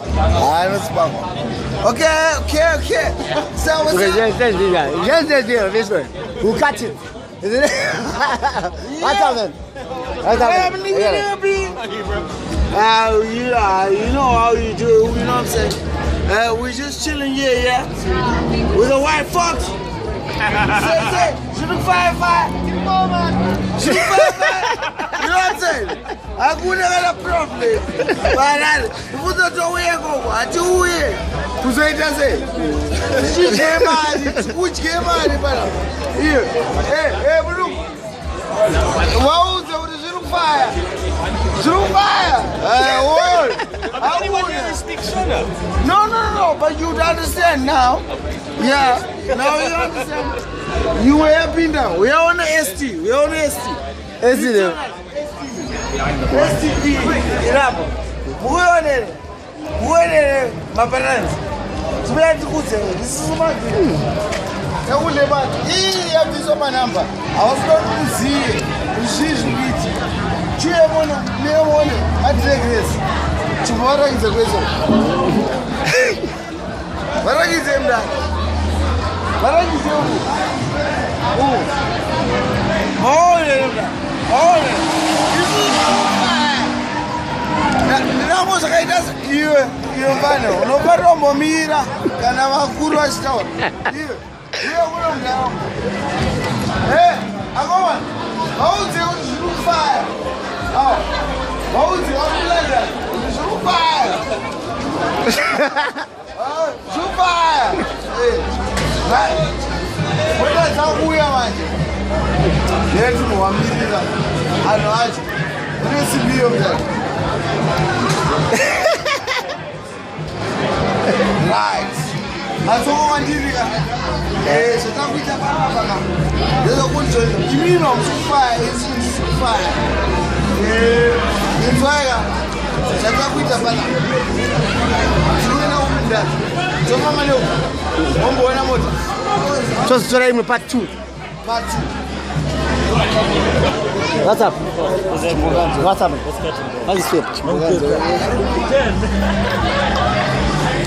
I don't spam. Okay. So what's Okay, up? just this way. Who catch it? Isn't it? What's up, man? You know how you do, you know what I'm saying? We're just chilling here, yeah? With a white fox. Say, Zvirikufaya. Zvirikufaya. You know what I'm saying? I couldn't have a problem. But I put the door here, go. I do it. Who's it? Which came out? Here. Hey, Brook. What was the Zvirikufaya? Zvirikufaya. I wouldn't speak Shona. No, but you understand now. Yeah, now you understand. You were happy now. We are on the ST. STP. Irapo. Muone my parents. This is my thing. I have this on my number. I was going to see it. She's with it. I take this. Tomorrow is a question. What are you saying that? What are you saying? Hold it. Namos akaitas iyo bana unopata momira kana makuru ashitawa iyo uno mdawo akoma hauze Zvirikufaya hauze wakulanda Zvirikufaya Zvirikufaya wena zakuya manje yetu muwamirira ano acho unesibiyo mdani right. Asoko mandiriga. Sitakuita baba. Ndio kunjoina. Kimino Zvirikufaya, Zvirikufaya. Nzwaya. Sitakuita baba. Tuena umda. Toma manyo. Ombo wana moto. Just try me part 2. Part 2. What's up? What's up? How's it feel?